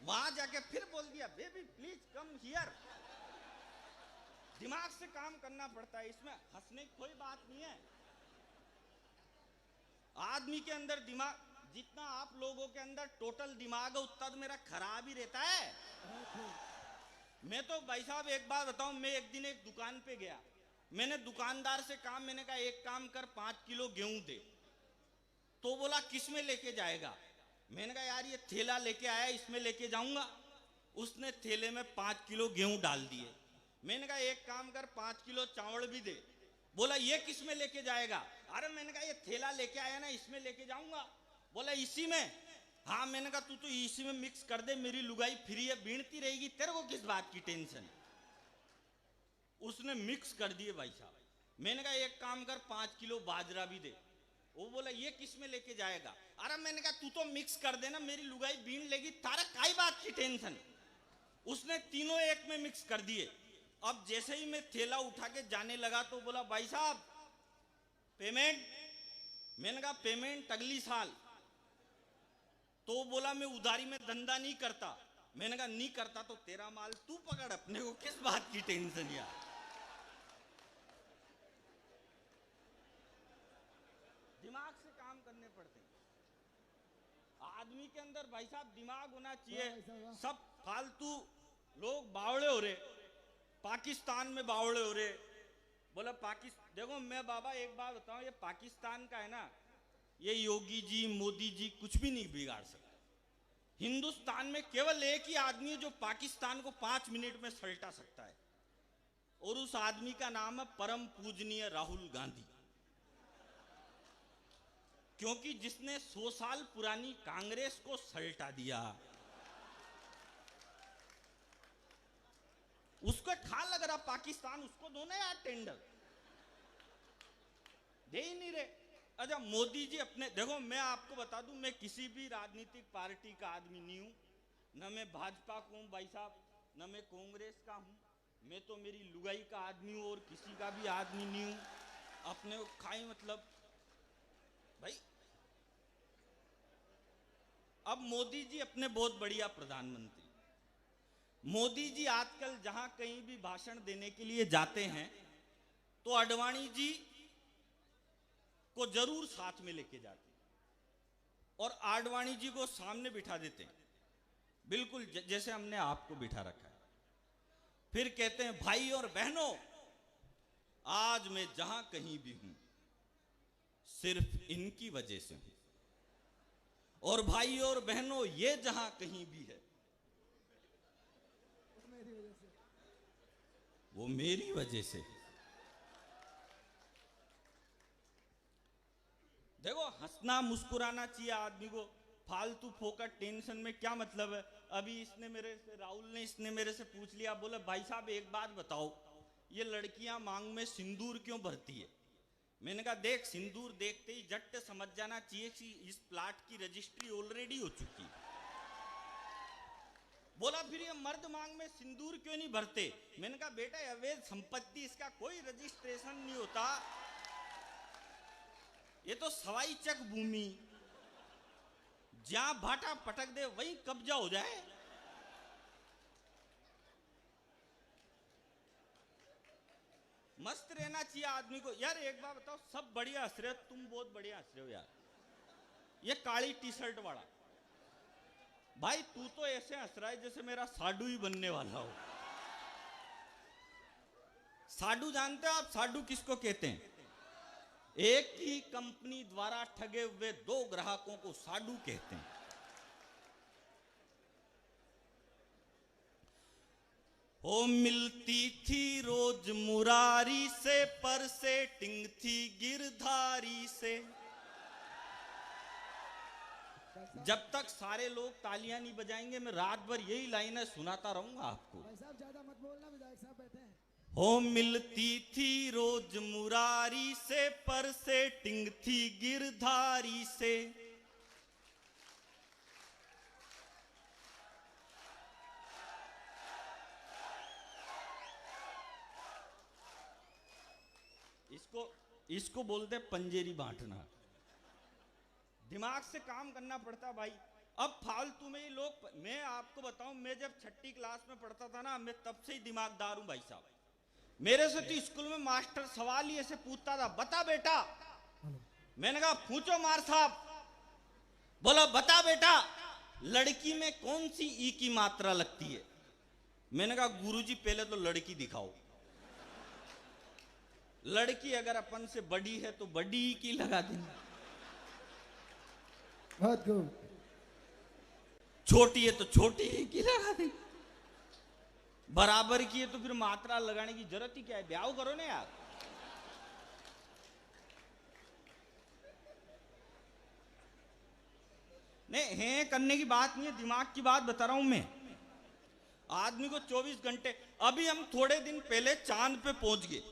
वहां जाके फिर बोल दिया बेबी प्लीज कम हियर। दिमाग से काम करना पड़ता है, इसमें हंसने की कोई बात नहीं है। आदमी के अंदर दिमाग, जितना आप लोगों के अंदर टोटल दिमाग है उतना तो मेरा खराब ही रहता है। मैं तो भाई साहब एक बात बताऊं, मैं एक दिन एक दुकान पे गया, मैंने दुकानदार से कहा, मैंने कहा एक काम कर 5 किलो गेहूं दे। तो बोला किस में लेके जाएगा? मैंने कहा यार ये थैला लेके आया, इसमें लेके जाऊंगा। उसने थैले में 5 किलो गेहूं डाल दिए। मैंने कहा एक काम कर 5 किलो चावल भी दे। बोला ये किस में लेके जाएगा? अरे मैंने कहा ये थैला लेके आया ना, इसमें लेके जाऊंगा। बोला इसी में? हाँ। मैंने कहा तू तो इसी में मिक्स कर दे, मेरी लुगाई फ्री है, बीणती रहेगी, तेरे को किस बात की टेंशन? उसने मिक्स कर दिए भाई साहब। मैंने कहा एक काम कर 5 किलो बाजरा भी दे। वो बोला ये किस में लेके जाएगा? अरे मैंने कहा तू तो मिक्स कर देना, मेरी लुगाई बीन लेगी, तारा काई बात की टेंशन? उसने तीनों एक में मिक्स कर दिए। अब जैसे ही मैं थैला उठा के जाने लगा तो बोला भाई साहब पेमेंट। मैंने कहा पेमेंट अगली साल। तो बोला मैं उधारी में धंधा नहीं करता। मैंने कहा नहीं करता तो तेरा माल तू पकड़, अपने को किस बात की टेंशन यार। दिमाग से काम करने पड़ते हैं। आदमी के अंदर भाई साहब दिमाग होना चाहिए। सब फालतू लोग बावड़े हो रहे, पाकिस्तान में बावड़े हो रहे। बोला पाकिस्तान, देखो मैं बाबा एक बात बताऊं, ये पाकिस्तान का है ना, ये योगी जी मोदी जी कुछ भी नहीं बिगाड़ सकते। हिंदुस्तान में केवल एक ही आदमी है जो पाकिस्तान को 5 मिनट में सल्टा सकता है, और उस आदमी का नाम है परम पूजनीय राहुल गांधी। क्योंकि जिसने 100 साल पुरानी कांग्रेस को सल्टा दिया, उसको खा लग रहा पाकिस्तान, उसको दो ना यार टेंडर, दे ही नहीं रहे। अच्छा मोदी जी अपने, देखो मैं आपको बता दूं, मैं किसी भी राजनीतिक पार्टी का आदमी नहीं हूं, न मैं भाजपा को हूं भाई साहब, न मैं कांग्रेस का हूं। मैं तो मेरी लुगाई का आदमी हूं और किसी का भी आदमी नहीं हूं। अपने को खाई मतलब भाई। अब मोदी जी अपने बहुत बढ़िया प्रधानमंत्री, मोदी जी आजकल जहां कहीं भी भाषण देने के लिए जाते हैं तो आडवाणी जी को जरूर साथ में लेके जाते हैं और आडवाणी जी को सामने बिठा देते हैं, बिल्कुल जैसे हमने आपको बिठा रखा है। फिर कहते हैं भाई और बहनों, आज मैं जहां कहीं भी हूं सिर्फ इनकी वजह से हूं, और भाई और बहनों ये जहां कहीं भी है वो मेरी वजह से है। देखो हंसना मुस्कुराना चाहिए आदमी को, फालतू फोकट टेंशन में क्या मतलब है। अभी इसने मेरे से, राहुल ने इसने मेरे से पूछ लिया, बोले भाई साहब एक बात बताओ, ये लड़कियां मांग में सिंदूर क्यों भरती है? मैंने कहा देख सिंदूर देखते ही झट समझ जाना चाहिए कि इस प्लाट की रजिस्ट्री ऑलरेडी हो चुकी है। बोला फिर ये मर्द मांग में सिंदूर क्यों नहीं भरते? मैंने कहा बेटा अवैध संपत्ति, इसका कोई रजिस्ट्रेशन नहीं होता, ये तो सवाई चक भूमि, जहां भाटा पटक दे वहीं कब्जा हो जाए। मस्त रहना चाहिए आदमी को यार। एक बार बताओ, सब बढ़िया हंस रहे हो, तुम बहुत बढ़िया हंस रहे हो यार। ये काली टी शर्ट वाला भाई, तू तो ऐसे हंस रहा है जैसे मेरा साडू ही बनने वाला हो। साडू जानते हो आप साडू किसको कहते हैं? एक ही कंपनी द्वारा ठगे हुए 2 ग्राहकों को साडू कहते हैं। ओ मिलती थी रोज मुरारी से, पर सेटिंग थी गिरधारी से। जब तक सारे लोग तालियां नहीं बजाएंगे मैं रात भर यही लाइनें सुनाता रहूंगा आपको। भाई साहब ज्यादा मत बोलना, विधायक साहब बैठे हैं। हो मिलती थी रोज मुरारी से, पर सेटिंग थी गिरधारी से। इसको बोलते पंजेरी बांटना। दिमाग से काम करना पड़ता भाई। अब फालतू में ही लोग, मैं आपको बताऊं, मैं जब 6ठी क्लास में पढ़ता था ना, मैं तब से ही दिमागदार हूं भाई साहब। मेरे से तो स्कूल में मास्टर सवाल ही ऐसे पूछता था, बता बेटा। मैंने कहा पूछो मार साहब। बोला बता बेटा, लड़की में कौन सी ई की मात्रा लगती है। मैंने कहा गुरुजी पहले तो लड़की दिखाओ। लड़की अगर अपन से बड़ी है तो बड़ी ई की लगा देंगे, बहुत खूब। छोटी है तो छोटी ई की लगा देंगे, बराबर की है तो फिर मात्रा लगाने की जरूरत ही क्या है, ब्याह करो ना यार। नहीं है करने की बात नहीं है, दिमाग की बात बता रहा हूं मैं। आदमी को 24 घंटे, अभी हम थोड़े दिन पहले चांद पे पहुंच गए,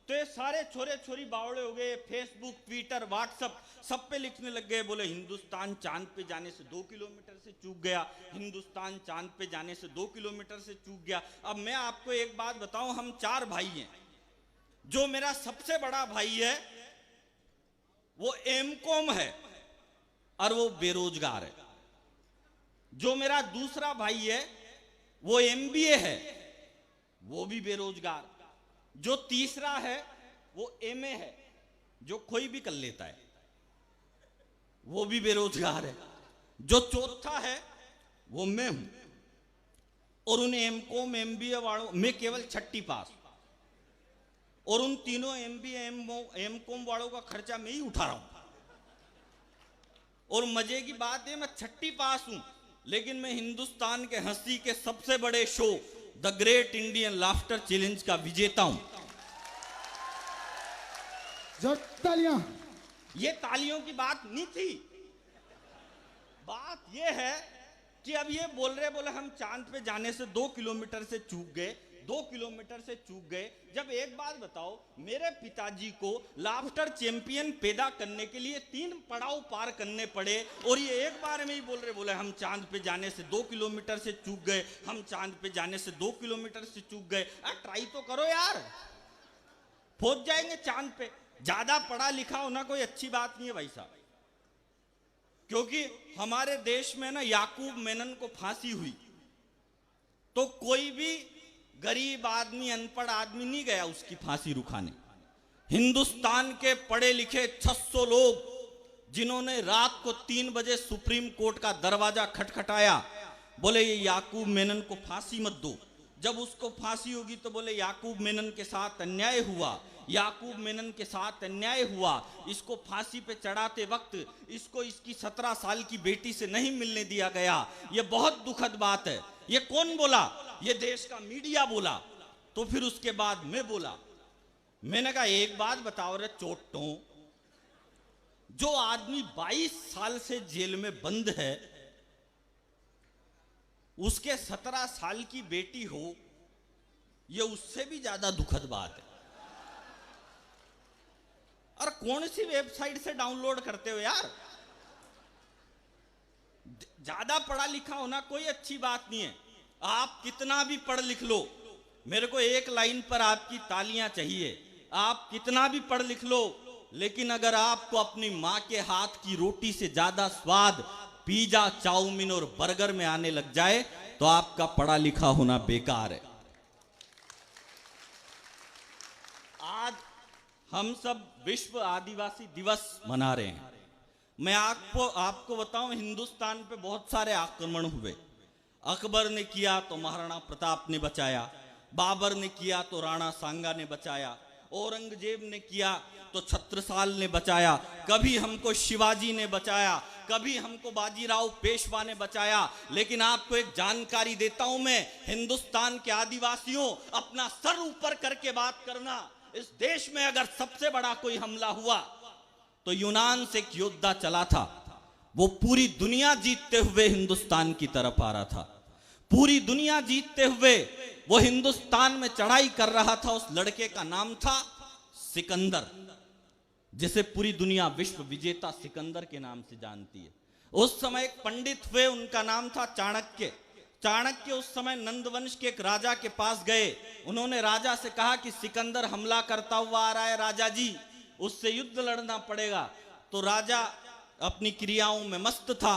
तो ये सारे छोरे छोरी बावड़े हो गए, फेसबुक ट्विटर व्हाट्सएप सब पे लिखने लग गए, बोले हिंदुस्तान चांद पे जाने से 2 किलोमीटर से चूक गया, हिंदुस्तान चांद पे जाने से 2 किलोमीटर से चूक गया। अब मैं आपको एक बात बताऊं, हम 4 भाई हैं। जो मेरा सबसे बड़ा भाई है वो एमकॉम है और वो बेरोजगार है। जो मेरा दूसरा भाई है वो एमबीए है, वो भी बेरोजगार। जो तीसरा है वो एमए है, जो कोई भी कर लेता है, वो भी बेरोजगार है। जो चौथा है वो मैं हूं, और उन एमकॉम एमबीए वालों, मैं केवल 6ठी पास, और उन तीनों एमबीए एमकॉम वालों का खर्चा मैं ही उठा रहा हूं। और मजे की बात है, मैं 6ठी पास हूं, लेकिन मैं हिंदुस्तान के हंसी के सबसे बड़े show the great Indian laughter challenge का विजेता हूं। जो तालियां। ये तालियों की बात नहीं थी, बात ये है कि अब ये बोले हम चांद पे जाने से 2 किलोमीटर से चूक गए, 2 किलोमीटर से चूक गए। जब एक बात बताओ, मेरे पिताजी को लाफ्टर चैंपियन पैदा करने के लिए 3 पड़ाव पार करने पड़े, और ये एक बार में ही बोले हम चांद पे जाने से 2 किलोमीटर से चूक गए, हम चांद पे जाने से 2 किलोमीटर से चूक गए। ट्राई तो करो यार, पहुंच जाएंगे चांद पे। ज्यादा पढ़ा लिखा होना कोई अच्छी बात नहीं है भाई साहब, क्योंकि हमारे देश में ना याकूब मेनन को फांसी हुई तो कोई भी गरीब आदमी, अनपढ़ आदमी नहीं गया उसकी फांसी रुकाने। हिंदुस्तान के पढ़े लिखे 600 लोग जिन्होंने रात को 3 बजे सुप्रीम कोर्ट का दरवाजा खटखटाया, बोले ये याकूब मेनन को फांसी मत दो। जब उसको फांसी होगी तो बोले याकूब मेनन के साथ अन्याय हुआ, याकूब मेनन के साथ अन्याय हुआ। इसको फांसी पे चढ़ाते वक्त इसको इसकी 17 साल की बेटी से नहीं मिलने दिया गया। ये बहुत दुखद बात है। ये कौन बोला? ये देश का मीडिया बोला। तो फिर उसके बाद मैं बोला, मैंने कहा एक बात बताओ रे चोटों, जो आदमी 22 साल से जेल में बंद है, उसके 17 साल की बेटी हो, यह उससे भी ज्यादा दुखद बात है। और कौन सी वेबसाइट से डाउनलोड करते हो यार? ज्यादा पढ़ा लिखा होना कोई अच्छी बात नहीं है। आप कितना भी पढ़ लिख लो, मेरे को एक लाइन पर आपकी तालियां चाहिए। आप कितना भी पढ़ लिख लो, लेकिन अगर आपको अपनी मां के हाथ की रोटी से ज्यादा स्वाद पिज्जा, चाउमीन और बर्गर में आने लग जाए तो आपका पढ़ा लिखा होना बेकार है। आज हम सब विश्व आदिवासी दिवस मना रहे हैं। मैं आपको बताऊं, हिंदुस्तान पे बहुत सारे आक्रमण हुए। अकबर ने किया तो महाराणा प्रताप ने बचाया, बाबर ने किया तो राणा सांगा ने बचाया, औरंगजेब ने किया तो छत्रसाल ने बचाया, कभी हमको शिवाजी ने बचाया, कभी हमको बाजीराव पेशवा ने बचाया। लेकिन आपको एक जानकारी देता हूं मैं, हिंदुस्तान के आदिवासियों, अपना सर ऊपर करके बात करना। इस देश में अगर सबसे बड़ा कोई हमला हुआ तो यूनान से एक योद्धा चला था, वो पूरी दुनिया जीतते हुए हिंदुस्तान की तरफ आ रहा था। पूरी दुनिया जीतते हुए वो हिंदुस्तान में चढ़ाई कर रहा था। उस लड़के का नाम था सिकंदर, जिसे पूरी दुनिया विश्व विजेता सिकंदर के नाम से जानती है। उस समय एक पंडित हुए, उनका नाम था चाणक्य। चाणक्य उस समय नंदवंश के एक राजा के पास गए। उन्होंने राजा से कहा कि सिकंदर हमला करता हुआ आ रहा है राजा जी, उससे युद्ध लड़ना पड़ेगा। तो राजा अपनी क्रियाओं में मस्त था।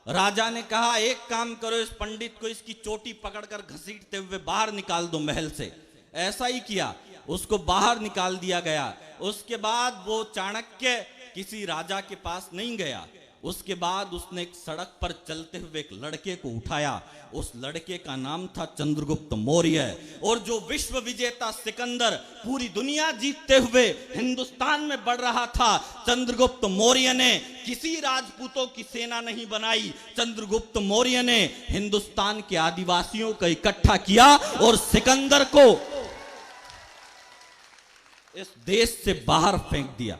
राजा ने कहा एक काम करो, इस पंडित को इसकी चोटी पकड़कर घसीटते हुए बाहर निकाल दो महल से। ऐसा ही किया, उसको बाहर निकाल दिया गया। उसके बाद वो चाणक्य किसी राजा के पास नहीं गया। उसके बाद उसने एक सड़क पर चलते हुए एक लड़के को उठाया। उस लड़के का नाम था चंद्रगुप्त मौर्य। और जो विश्व विजेता सिकंदर पूरी दुनिया जीतते हुए हिंदुस्तान में बढ़ रहा था, चंद्रगुप्त मौर्य ने किसी राजपूतों की सेना नहीं बनाई। चंद्रगुप्त मौर्य ने हिंदुस्तान के आदिवासियों को इकट्ठा किया और सिकंदर को इस देश से बाहर फेंक दिया।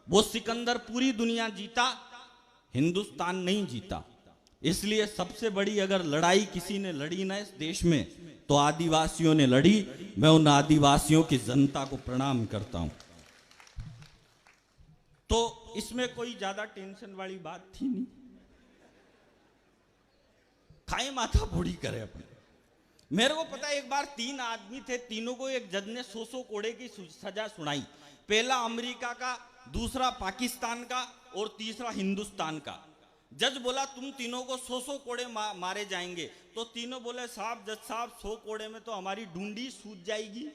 वो सिकंदर पूरी दुनिया जीता, हिंदुस्तान नहीं जीता। इसलिए सबसे बड़ी अगर लड़ाई किसी ने लड़ी ना इस देश में, तो आदिवासियों ने लड़ी। मैं उन आदिवासियों की जनता को प्रणाम करता हूं। तो इसमें कोई ज्यादा टेंशन वाली बात थी नहीं। खाए माथा बूढ़ी करे अपने। मेरे को पता है, एक बार 3 आदमी थे, तीनों को एक जज ने 100 कोड़े की सजा सुनाई। पहला अमेरिका का, दूसरा पाकिस्तान का और तीसरा हिंदुस्तान का। जज बोला तुम तीनों को 100 कोड़े मारे जाएंगे। तो तीनों बोले साहब, जज साहब 100 कोड़े में तो हमारी डूंडी सूज जाएगी,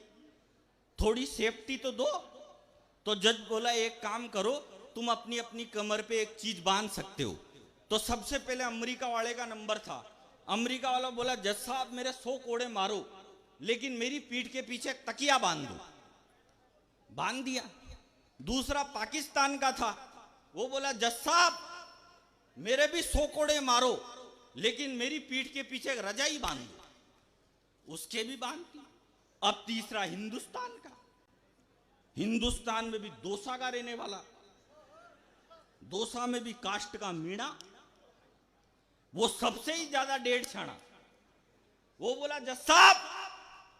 थोड़ी सेफ्टी तो दो। तो जज बोला एक काम करो, तुम अपनी अपनी कमर पे एक चीज बांध सकते हो। तो सबसे पहले अमेरिका वाले का नंबर था। अमेरिका वाला बोला जज साहब मेरे 100 कोड़े मारो, लेकिन मेरी पीठ के पीछे एक तकिया बांध दो। बांध दिया। दूसरा पाकिस्तान का था, वो बोला जज साहब मेरे भी 100 कोड़े मारो, लेकिन मेरी पीठ के पीछे एक रजाई बांध दो। उसके भी बांध दी। अब तीसरा हिंदुस्तान का। हिंदुस्तान में भी दोसा का रहने वाला, दोसा में भी कास्ट का मीणा, वो सबसे ही ज्यादा 1.5 छाना। वो बोला जज साहब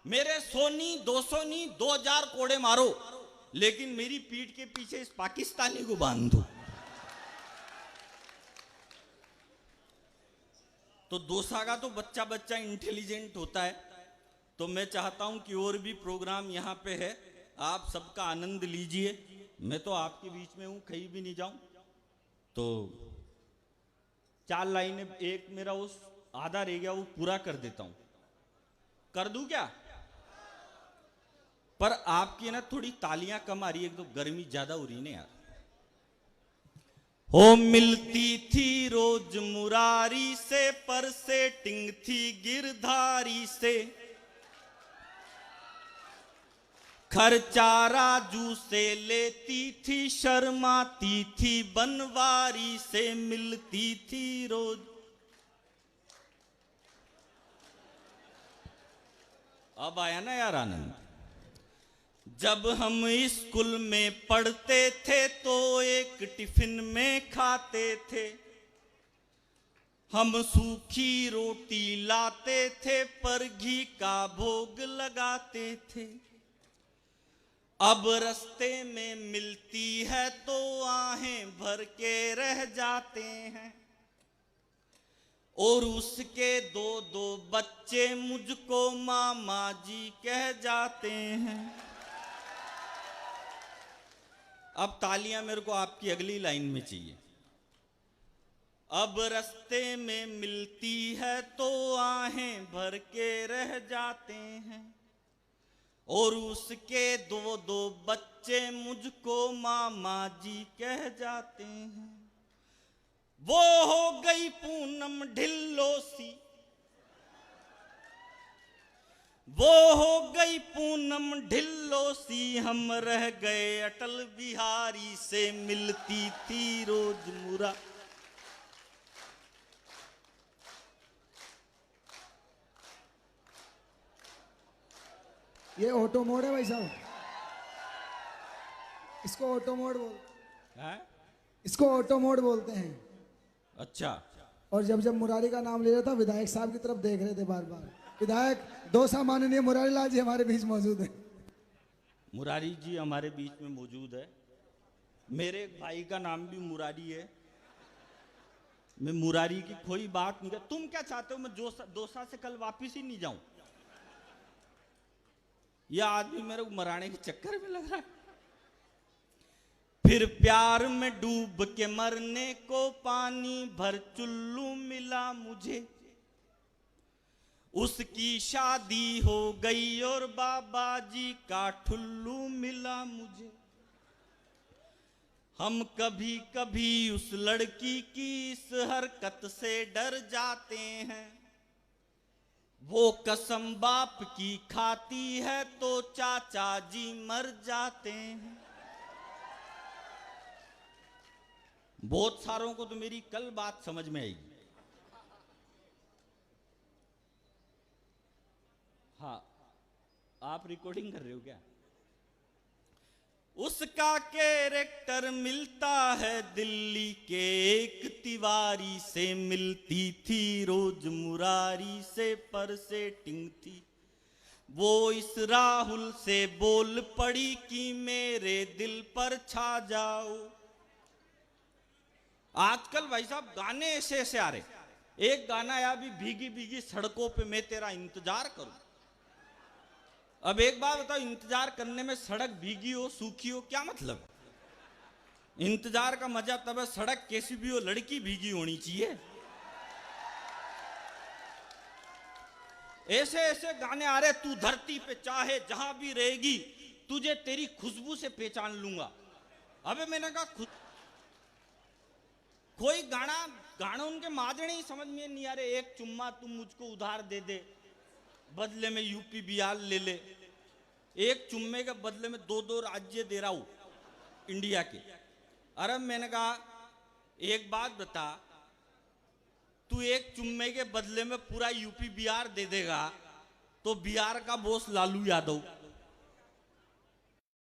मेरे 100 नहीं 200 नहीं 2000 कोड़े मारो, लेकिन मेरी पीठ के पीछे इस पाकिस्तानी को बांध दो। तो दोसा का तो बच्चा बच्चा इंटेलिजेंट होता है। तो मैं चाहता हूं कि और भी प्रोग्राम यहां पे है, आप सबका आनंद लीजिए। मैं तो आपके बीच में हूं, कहीं भी नहीं जाऊं। तो 4 लाइनें, एक मेरा उस आधा रह गया, वो पूरा कर देता हूं। कर दूं क्या? पर आपकी ना थोड़ी तालियां कम आ रही है, एक तो गर्मी ज्यादा हो रही है यार। हो मिलती थी रोज मुरारी से, पर सेटिंग थी गिरधारी से। खर्चा राजू से लेती थी, शर्माती थी बनवारी से। मिलती थी रोज। अब आया ना यार आनंद। जब हम स्कूल में पढ़ते थे तो एक टिफिन में खाते थे। हम सूखी रोटी लाते थे, पर घी का भोग लगाते थे। अब रास्ते में मिलती है तो आहें भर के रह जाते हैं। और उसके 2-2 बच्चे मुझको मामा जी कह जाते हैं। अब तालियां मेरे को आपकी अगली लाइन में चाहिए। अब रास्ते में मिलती है तो आहें भर के रह जाते हैं। और उसके 2-2 बच्चे मुझको मामा जी कह जाते हैं। वो हो गई पूनम ढिल्लो सी, वो हो गई पूनम ढिल्लो सी। हम रह गए अटल बिहारी से। मिलती थी रोज मुरा। ये ऑटो मोड है भाई साहब, इसको ऑटो मोड है? इसको ऑटो मोड बोलते हैं। अच्छा। और जब जब मुरारी का नाम ले रहा था, विधायक साहब की तरफ देख रहे थे बार बार। विधायक दोसा माननीय मुरारी लाल जी हमारे बीच मौजूद है। मुरारी जी हमारे बीच में मौजूद है। मेरे एक भाई का नाम भी मुरारी है। मैं मुरारी की कोई बात नहीं कर। तुम क्या चाहते हो मैं दोसा से कल वापिस ही नहीं जाऊं? यह आदमी मेरे को मराने के चक्कर में लग रहा है। फिर प्यार में डूब के मरने को पानी भर चुल्लू मिला मुझे। उसकी शादी हो गई और बाबा जी का ठुल्लू मिला मुझे। हम कभी कभी उस लड़की की इस हरकत से डर जाते हैं। वो कसम बाप की खाती है तो चाचा जी मर जाते हैं। बहुत सारों को तो मेरी कल बात समझ में आएगी। हाँ, आप रिकॉर्डिंग कर रहे हो क्या? उसका कैरेक्टर मिलता है दिल्ली के एक तिवारी से, मिलती थी रोज मुरारी से पर सेटिंग थी। वो इस राहुल से बोल पड़ी कि मेरे दिल पर छा जाओ। आजकल भाई साहब गाने ऐसे ऐसे आ रहे। एक गाना आया भी, भीगी भीगी सड़कों पे मैं तेरा इंतजार करूं। अब एक बात बताओ, इंतजार करने में सड़क भीगी हो सूखी हो क्या मतलब? इंतजार का मजा तब है सड़क कैसी भी हो, लड़की भीगी होनी चाहिए। ऐसे ऐसे गाने आ रहे, तू धरती पे चाहे जहां भी रहेगी, तुझे तेरी खुशबू से पहचान लूंगा। अबे मैंने कहा कोई गाना उनके माजने ही समझ में नहीं आ रहे। एक चुम्मा तुम मुझको उधार दे दे, बदले में यूपी बिहार ले ले। एक चुम्मे के बदले में 2-2 राज्य दे रहा हूं इंडिया के। अरे मैंने कहा एक बात बता, तू एक चुम्मे के बदले में पूरा यूपी बिहार दे देगा तो बिहार का बॉस लालू यादव